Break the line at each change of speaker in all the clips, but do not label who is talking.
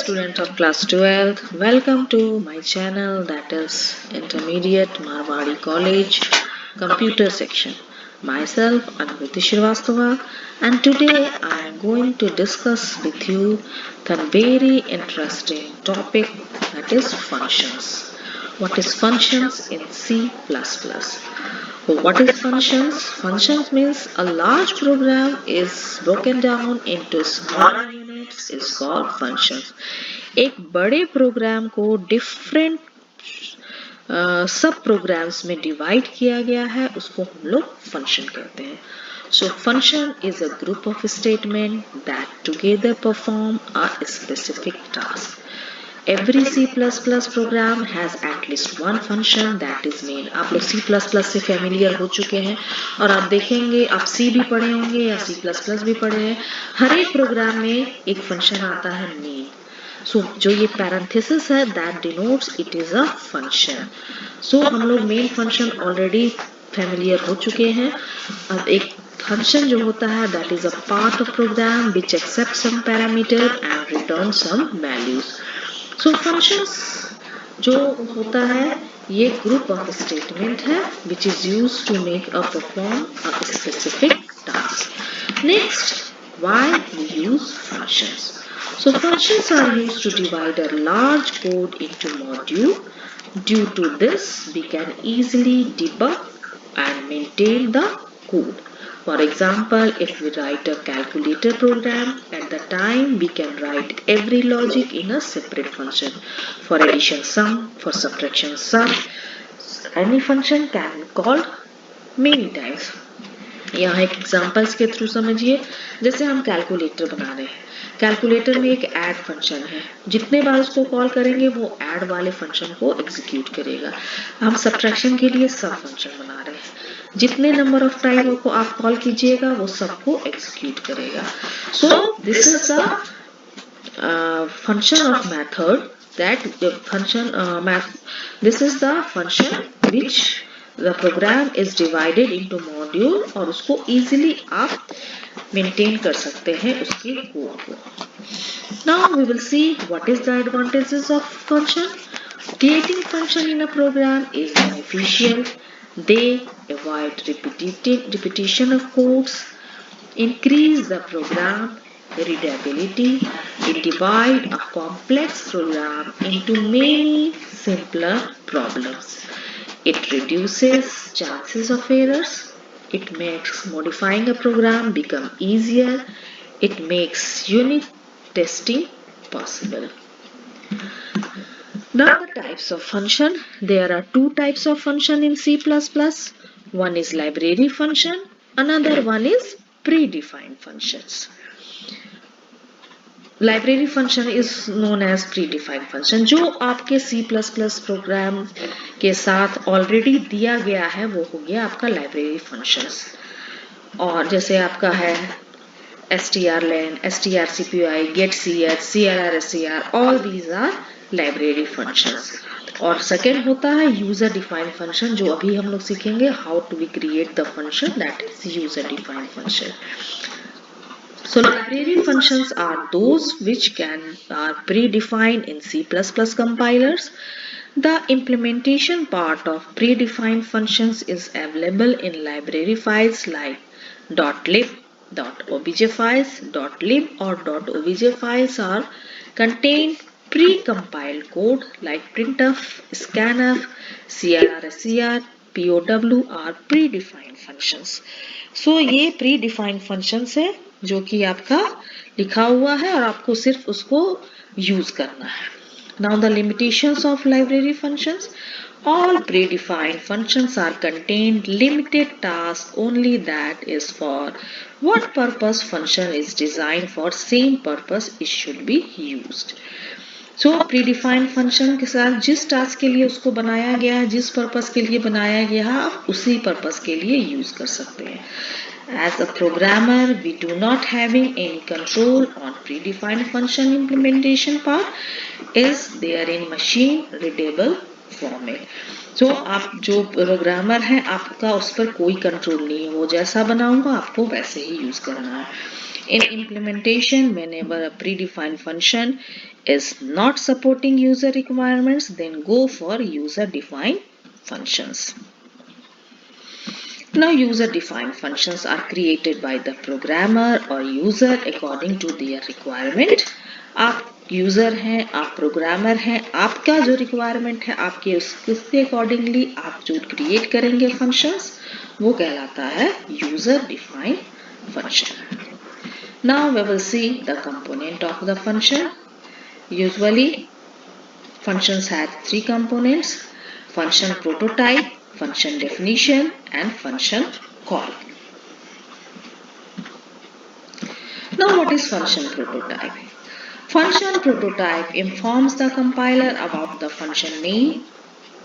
student of class 12th. Welcome to my channel, that is Intermediate Marwari College Computer Section. Myself, Anubhuti Srivastava, and today I am going to discuss with you the very interesting topic, that is functions. What is functions in C++? What is functions? Functions means a large program is broken down into smaller units is called functions. एक बड़े programme को different सब programmes में divide किया गया है, उसको हम लोग फंक्शन कहते हैं. So function is a group of statement that together perform a specific task. Every C++ program has at least one function that is main. आप लोग C++ से familiar हो चुके हैं और आप देखेंगे आप C भी पढ़े होंगे या C++ भी पढ़े हैं. हर एक प्रोग्राम में एक फंक्शन आता है main. So जो ये parenthesis है that denotes it is a function. So हम लोग main function already familiar हो चुके हैं. अब एक function जो होता है that is a part of program which accepts some parameter and returns some values. So functions जो होता है ये group of statement है which is used to make or perform a specific task. Next, why we use functions? So functions are used to divide a large code into module. Due to this, we can easily debug and maintain the code. For example, if we write a calculator program, at the time we can write every logic in a separate function. For addition sum, for subtraction sum, any function can be called many times. यहाँ एक examples के through समझिए. जैसे हम calculator बना रहे हैं, calculator में एक ऐड फंक्शन है, जितने बार उसको कॉल करेंगे वो ऐड वाले फंक्शन को एग्जीक्यूट करेगा. हम सब्ट्रैक्शन के लिए सब फंक्शन बना रहे हैं, जितने नंबर ऑफ टाइम को आप कॉल कीजिएगा वो सबको एग्जीक्यूट करेगा. So this is the function of method that the function this is the function which the program is divided into module और उसको easily आप maintain कर सकते हैं उसके कोड को. Now we will see what is the advantages of function. Creating function in a program is beneficial. They avoid repetition of codes, increase the program readability. It divides a complex program into many simpler problems. It reduces chances of errors. It makes modifying a program become easier. It makes unit testing possible. Now the types of function. There are two types of function in C++. One is library function. Another one is predefined functions. Library function is known as predefined function. जो आपके C++ programme के साथ already दिया गया है वो हो गया आपका लाइब्रेरी फंक्शंस. और जैसे आपका है strlen, strcpy, getch, crrscr, all these are library functions. और सेकेंड होता है यूजर डिफाइंड फंक्शन, जो अभी हम लोग सीखेंगे how to we create the function, that is user defined function. So library functions are those which are predefined in C++ compilers. The implementation part of predefined functions is available in library files like .lib, .obj files, .lib or .obj files are contain pre-compiled code like printf, scanf, crrscr, POW are predefined functions. So ये predefined functions है जो कि आपका लिखा हुआ है और आपको सिर्फ उसको यूज करना है. Now the limitations of library functions. All predefined functions are contained limited task only, that is for what purpose function is designed for, same purpose it should be used. So predefined function के साथ जिस task के लिए उसको बनाया गया है, जिस पर्पस के लिए बनाया गया है, आप उसी पर्पस के लिए यूज कर सकते हैं. As a programmer, we do not having any control on predefined function implementation part is there in machine readable form में। सो आप जो प्रोग्रामर है आपका उस पर कोई कंट्रोल नहीं है, वो जैसा बनाऊंगा आपको वैसे ही यूज करना है। In implementation, whenever a predefined function is not supporting user requirements, then go for user-defined functions. Now, user-defined functions are created by the programmer or user according to their requirement. आप user हैं, आप programmer हैं, आपका जो requirement है आपके उसके accordingly आप जो क्रिएट करेंगे फंक्शंस वो कहलाता है user defined function. Now we will see the component of the function. Usually functions have three components: function prototype, function definition and function call. Now what is function prototype? Function prototype informs the compiler about the function name,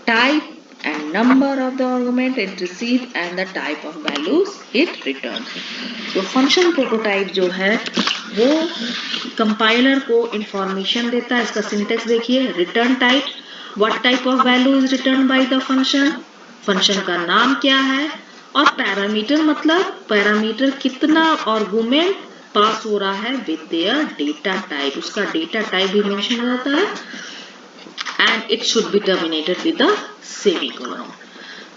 type and number of the argument it receives and the type of values it returns. तो function prototype जो है वो compiler को information देता है। इसका syntax देखिए, return type, what type of value is return by the function, function का नाम क्या है, और पैरामीटर मतलब पैरामीटर कितना आर्गुमेंट पास हो रहा है विद देयर डेटा टाइप, उसका डेटा टाइप भी मेंशन हो जाता है, and it should be terminated with a semicolon.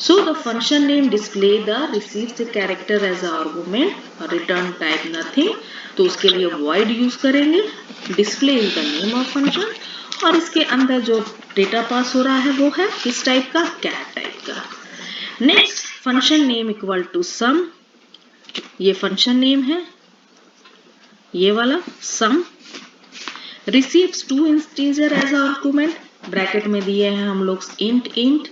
So the function name display the received character as a argument, return type nothing, तो उसके लिए void यूज करेंगे, display is the name of function, और इसके अंदर जो डेटा पास हो रहा है वो है किस टाइप का, cat टाइप का। Next function name equal to sum, ये फंक्शन नेम है, ये वाला sum, receives two integer as argument, bracket में दिए हैं हम लोग इंट इंट,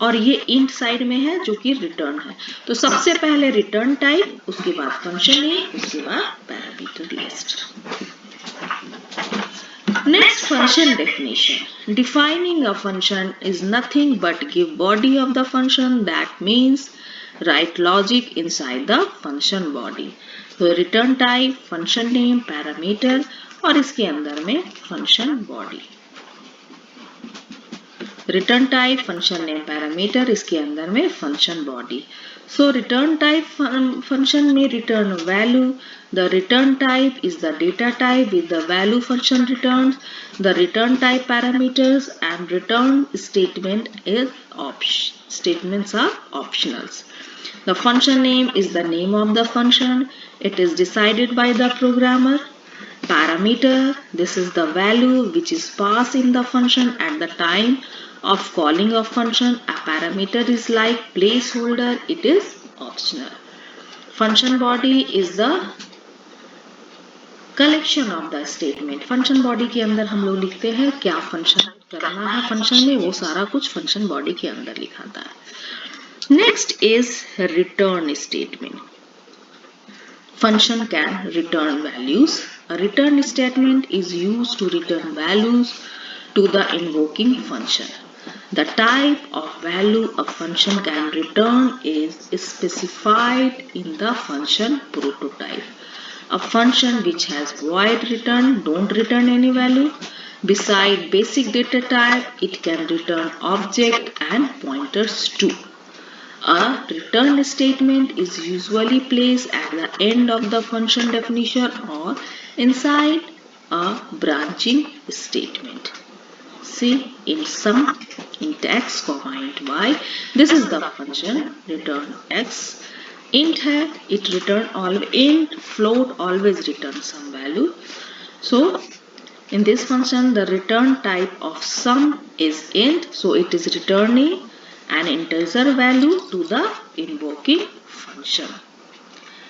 और ये इंट साइड में है जो कि रिटर्न है। तो सबसे पहले रिटर्न टाइप, उसके बाद फंक्शन नेम, उसके बाद parameter list. Next function definition. Defining a function is nothing but give body of the function, that means write logic inside the function body. तो return type, function name, parameter और इसके अंदर में function body. Return type, function name, parameter, इसके अंदर में function body. So return type function में return value, the return type is the data type with the value function return, the return type parameters and return statement is statements are optionals. The function name is the name of the function. It is decided by the programmer. Parameter, this is the value which is passed in the function at the time of calling of function. A parameter is like placeholder, it is optional. Function body is the collection of the statement. Function body के अंदर हम लोग लिखते हैं क्या function करना है function में, वो सारा कुछ फंक्शन बॉडी के अंदर लिखाता है। Next is return statement. Function can return values. A return statement is used to return values to the invoking function. The type of value a function can return is specified in the function prototype. A function which has void return don't return any value. Beside basic data type, it can return object and pointers too. A return statement is usually placed at the end of the function definition or inside a branching statement. See, in sum, int x, int y, this is the function return x. Int है, it return all, int float always return some value. So in this function the return type of sum is int, so it is returning an integer value to the invoking function.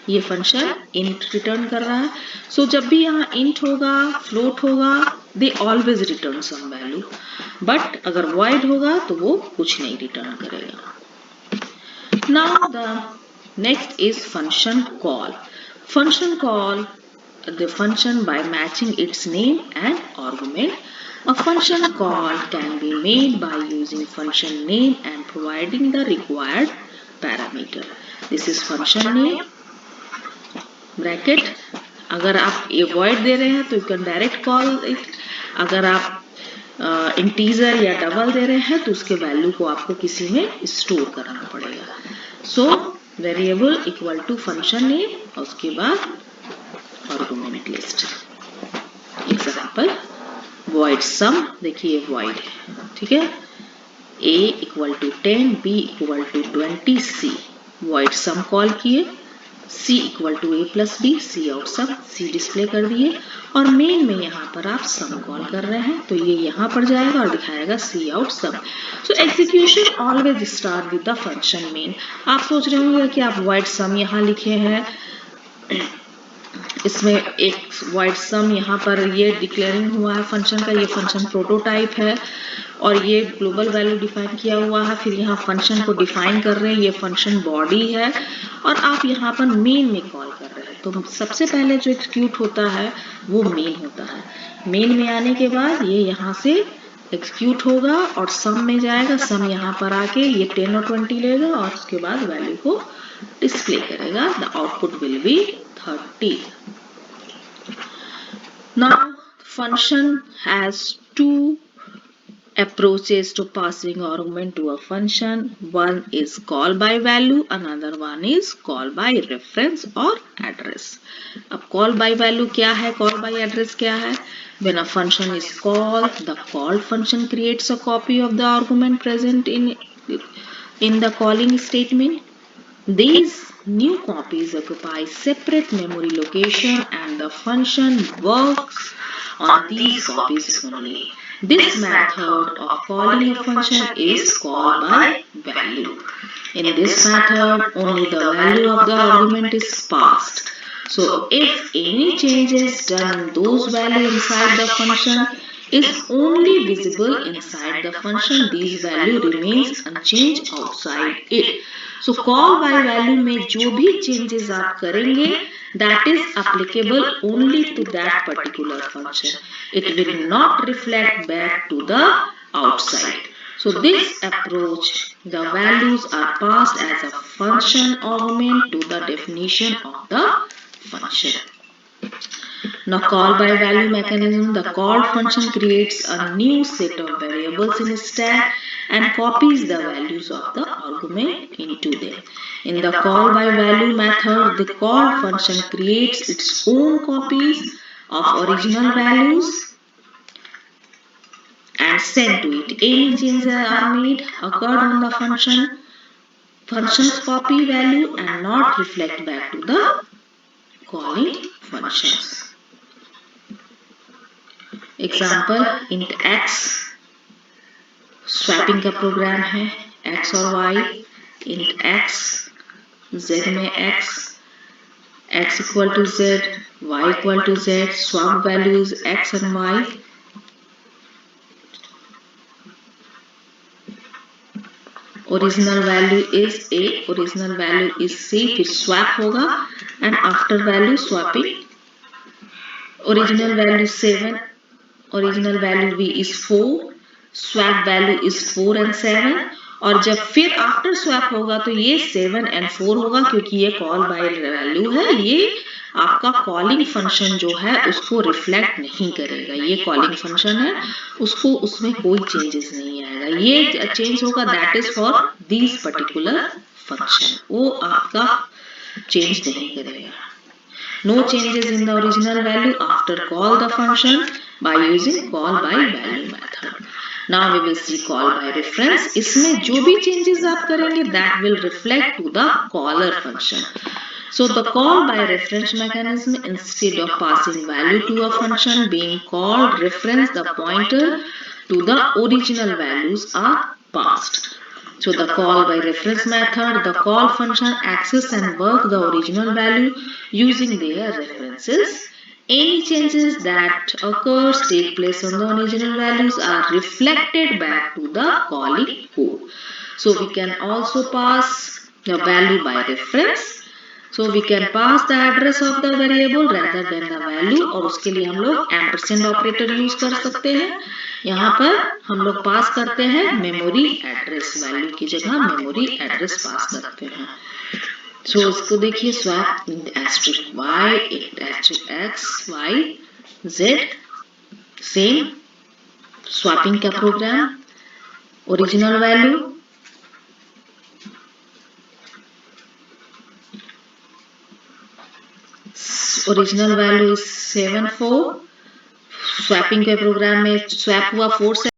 ये function int return कर रहा है। सो जब भी यहाँ int होगा, float होगा, they always return some value, but अगर void होगा तो वो कुछ नहीं रिटर्न करेगा। Now the next is function call. Function call the function by matching its name and argument. A function call can be made by using function name and providing the required parameter. This is function name, bracket. अगर आप void दे रहे हैं तो you can direct call it. अगर आप integer या double दे रहे हैं तो उसके वैल्यू को आपको किसी में स्टोर करना पड़ेगा। So variable equal to function name और उसके बाद argument list. Example void sum, देखिए void है, ठीक है, a equal to 10, b equal to 20, c void sum call किए, c equal to a plus b, c out sum, c display कर दिए और मेन में यहाँ पर आप सम कॉल कर रहे हैं तो ये यहाँ पर जाएगा और दिखाएगा c out sum. So execution always start with the function main. आप सोच रहे होंगे कि आप void sum यहाँ लिखे हैं, इसमें एक void sum यहाँ पर ये डिक्लेयरिंग हुआ है फंक्शन का, ये फंक्शन प्रोटोटाइप है और ये ग्लोबल वैल्यू डिफाइन किया हुआ है, फिर यहाँ फंक्शन को डिफाइन कर रहे हैं, ये फंक्शन बॉडी है और आप यहाँ पर मेन में कॉल कर रहे हैं। तो सबसे पहले जो एग्जीक्यूट होता है वो मेन होता है। मेन में आने के बाद ये यहाँ से एग्जीक्यूट होगा और सम में जाएगा, सम यहाँ पर आके ये 10 और 20 लेगा और उसके बाद वैल्यू को डिस्प्ले करेगा। The output will be 30. Now function has two approaches to passing argument to a function. One is call by value, another one is call by reference or address. अब call by value क्या है, call by address क्या है? When a function is called, the called function creates a copy of the argument present in the calling statement. These new copies occupy separate memory location and the function works on these copies only. This method of calling a function is called by value. In this method, only the value of the argument is passed. So if any change is done in those values inside the function is only visible inside the function, these value remains unchanged outside it. So call by value में जो भी changes आप करेंगे that is applicable only to that particular function. It will not reflect back to the outside. So this approach, the values are passed as a function argument to the definition of the function. Now call by value mechanism, the called function creates a new set of variables in stack and copies the values of the argument into them. In the call by value method, the called function creates its own copies of original values and send to it. Any changes are made occurred on the function's copy value and not reflect back to the calling functions. Example int x swapping का program है, x और y, int x z में x equal to z, y equal to z, swap values x and y. Original value is a, original value is c, फिर swap होगा and after value swapping, original value 7, original value v is 4, swap value is 4 and 7 और जब फिर after swap होगा तो ये 7 and 4 होगा क्योंकि ये कॉल बाय वैल्यू है, ये आपका कॉलिंग फंक्शन जो है उसको रिफ्लेक्ट नहीं करेगा। ये कॉलिंग फंक्शन है, उसको उसमें कोई चेंजेस नहीं आएगा, ये चेंज होगा that is for this particular function, वो आपका चेंज नहीं करेगा। No changes in the original value after call the function by using call by value method. Now we will see call by reference. इसमें जो भी changes आप करेंगे that will reflect to the caller function. So the call by reference mechanism, instead of passing value to a function being called, reference the pointer to the original values are passed. So the call by reference method, the call function access and work the original value using their references. Any changes that occurs take place on the original values are reflected back to the calling code. So we can also pass the value by reference. So we can pass the address of the variable rather than the value और उसके लिए हम लोग ampersand operator use कर सकते हैं। यहाँ पर हम लोग पास करते हैं मेमोरी एड्रेस, वैल्यू की जगह मेमोरी एड्रेस पास करते हैं। सो इसको देखिए swap asterisk y asterisk x y z same swapping का program, original value, original value is 7 4, swapping के प्रोग्राम में स्वैप हुआ 4